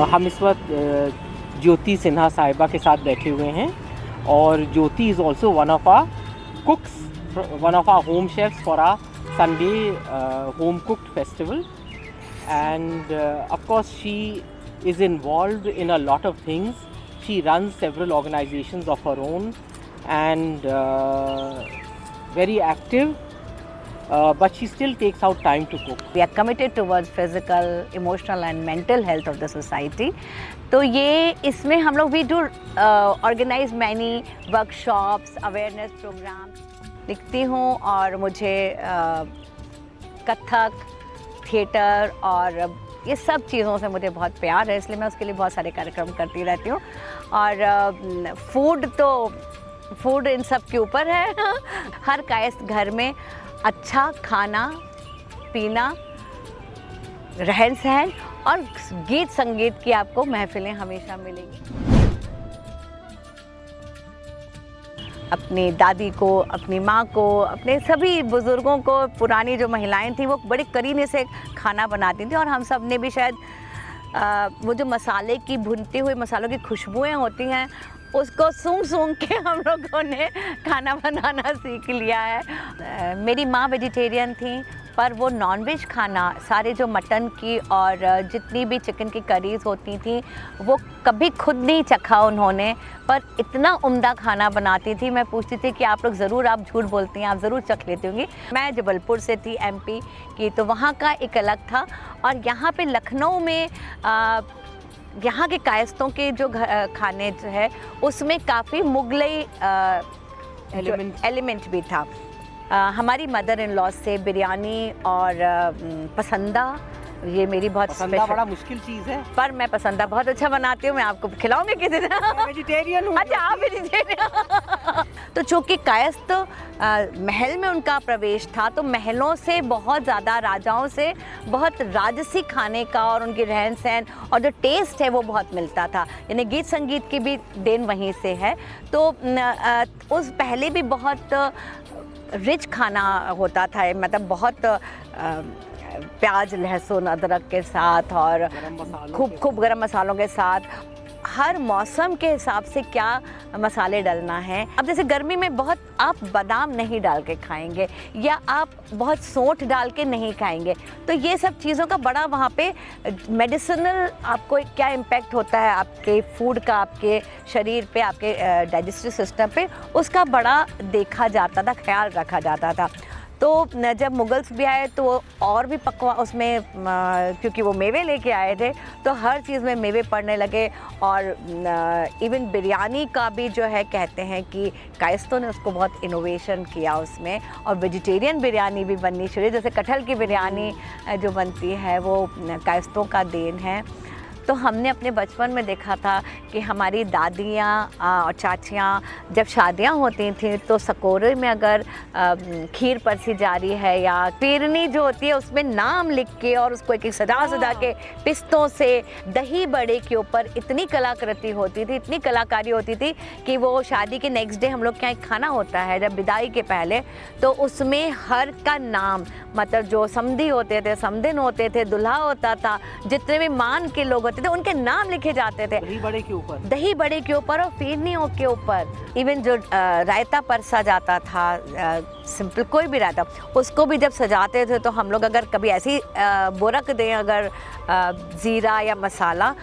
हम इस वक्त ज्योति सिन्हा साहिबा के साथ बैठे हुए हैं और Jyoti is also one of our cooks, one of our home chefs for our Sunday home cooked festival, and of course she is involved in a lot of things. She runs several organizations of her own and very active, but she still takes out time to cook. We are committed towards physical, emotional and mental health of the society. तो ये इसमें हम लोग we do organize many workshops, awareness programs. लिखती हूँ और मुझे Kathak, theatre और ये सब चीज़ों से मुझे बहुत प्यार है, इसलिए मैं उसके लिए बहुत सारे कार्यक्रम करती रहती हूँ। और फूड इन सब के ऊपर है। हर कायस्थ घर में अच्छा खाना पीना, रहन सहन और गीत संगीत की आपको महफिलें हमेशा मिलेंगी। अपनी दादी को, अपनी माँ को, अपने सभी बुज़ुर्गों को, पुरानी जो महिलाएं थी वो बड़े करीने से खाना बनाती थी और हम सब ने भी शायद वो जो मसाले की भुनती हुई मसालों की खुशबुएं होती हैं उसको सूंघ के हम लोगों ने खाना बनाना सीख लिया है। मेरी माँ वेजिटेरियन थी पर वो नॉनवेज खाना, सारे जो मटन की और जितनी भी चिकन की करीज़ होती थी वो कभी खुद नहीं चखा उन्होंने, पर इतना उम्दा खाना बनाती थी। मैं पूछती थी कि आप लोग ज़रूर, आप झूठ बोलती हैं, आप ज़रूर चख लेती होंगी। मैं जबलपुर से थी, एमपी की, तो वहाँ का एक अलग था और यहाँ पे लखनऊ में यहाँ के कायस्तों के जो खाने जो है उसमें काफ़ी मुगलई एलिमेंट भी था। हमारी मदर इन लॉ से बिरयानी और पसंदा, ये मेरी बहुत पसंदा बड़ा मुश्किल चीज़ है, पर मैं पसंदा बहुत अच्छा बनाती हूँ। मैं आपको खिलाऊंगी किसी दिन। वेजिटेरियन हूँ। अच्छा, आप वेजिटेरियन। तो चूँकि कायस्थ महल में उनका प्रवेश था तो महलों से बहुत ज़्यादा, राजाओं से बहुत राजसी खाने का और उनकी रहन सहन और जो टेस्ट है वो बहुत मिलता था। यानी गीत संगीत की भी देन वहीं से है। तो उस पहले भी बहुत रिच खाना होता था, मतलब बहुत प्याज, लहसुन, अदरक के साथ और खूब गरम मसालों के साथ, हर मौसम के हिसाब से क्या मसाले डालना है। अब जैसे गर्मी में बहुत आप बादाम नहीं डाल के खाएंगे या आप बहुत सौंठ डाल के नहीं खाएंगे, तो ये सब चीज़ों का बड़ा वहाँ पे मेडिसिनल आपको क्या इम्पैक्ट होता है आपके फूड का, आपके शरीर पे, आपके डाइजेस्टिव सिस्टम पे, उसका बड़ा देखा जाता था, ख्याल रखा जाता था। तो जब मुगल्स भी आए तो और भी उसमें क्योंकि वो मेवे लेके आए थे तो हर चीज़ में मेवे पड़ने लगे और इवन बिरयानी का भी जो है कहते हैं कि कायस्तों ने उसको बहुत इनोवेशन किया उसमें, और वेजिटेरियन बिरयानी भी बननी शुरू, जैसे कटहल की बिरयानी जो बनती है वो कायस्तों का देन है। तो हमने अपने बचपन में देखा था कि हमारी दादियाँ और चाचियाँ जब शादियाँ होती थी तो सकोरे में अगर खीर परसी जा रही है या पीरनी जो होती है उसमें नाम लिख के और उसको एक सजा के पिस्तों से दही बड़े के ऊपर इतनी कलाकृति होती थी, इतनी कलाकारी होती थी कि वो शादी के नेक्स्ट डे हम लोग के यहाँ खाना होता है जब विदाई के पहले, तो उसमें हर का नाम, मतलब जो समधी होते थे, समधिन होते थे, दुल्हा होता था, जितने भी मान के लोग होते थे उनके नाम लिखे जाते थे दही बड़े के ऊपर और फिरनियों के ऊपर। इवन जो रायता परसा जाता था, सिंपल कोई भी रायता, उसको भी जब सजाते थे तो हम लोग अगर कभी ऐसी बोरक दें अगर ज़ीरा या मसाला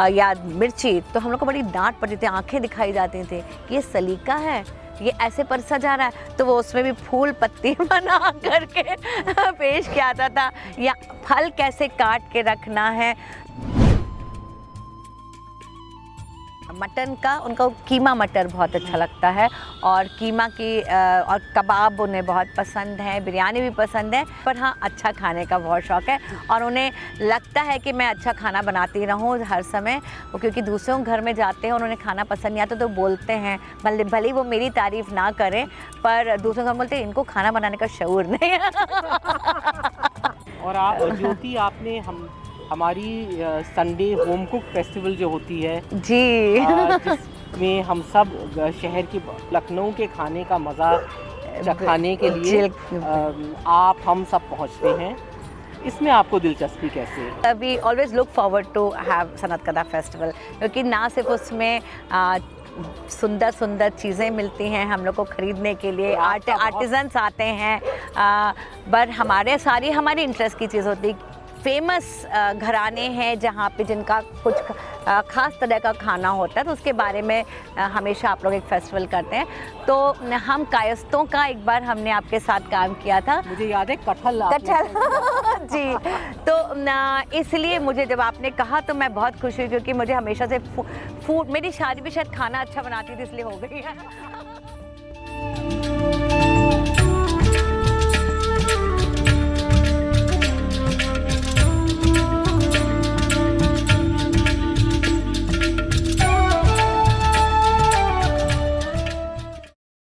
या मिर्ची, तो हम लोग को बड़ी डांट पड़ती थी, आंखें दिखाई जाती थी कि ये सलीका है, ये ऐसे परसा जा रहा है। तो वो उसमें भी फूल पत्ती बना करके पेश किया जाता था, या फल कैसे काट के रखना है। मटन का उनको कीमा मटर बहुत अच्छा लगता है और कीमा की और कबाब उन्हें बहुत पसंद है, बिरयानी भी पसंद है, पर हाँ अच्छा खाने का बहुत शौक़ है और उन्हें लगता है कि मैं अच्छा खाना बनाती रहूँ हर समय। वो क्योंकि दूसरों के घर में जाते हैं, उन्होंने खाना पसंद नहीं आता तो बोलते हैं, भले वो मेरी तारीफ़ ना करें पर दूसरों का बोलते हैं इनको खाना बनाने का शऊर नहीं है। और आप ज्योति, आपने हमारी संडे होम कुक फेस्टिवल जो होती है जी, जिसमें हम सब शहर के लखनऊ के खाने का मज़ा चखाने के लिए आप हम सब पहुंचते हैं, इसमें आपको दिलचस्पी कैसे है? We always look forward to have Sanat Kada festival, क्योंकि ना सिर्फ उसमें सुंदर सुंदर चीज़ें मिलती हैं हम लोग को ख़रीदने के लिए, आर्टिजन्स आते हैं, पर सारी हमारी इंटरेस्ट की चीज़ होती है। फेमस घराने हैं जहाँ पे जिनका कुछ ख़ास तरह का खाना होता है, तो उसके बारे में हमेशा आप लोग एक फेस्टिवल करते हैं। तो हम कायस्तों का एक बार हमने आपके साथ काम किया था, मुझे याद है कटहल जी। तो इसलिए मुझे जब आपने कहा तो मैं बहुत खुश हुई, क्योंकि मुझे हमेशा से फूड, मेरी शादी भी शायद खाना अच्छा बनाती थी इसलिए हो गई है।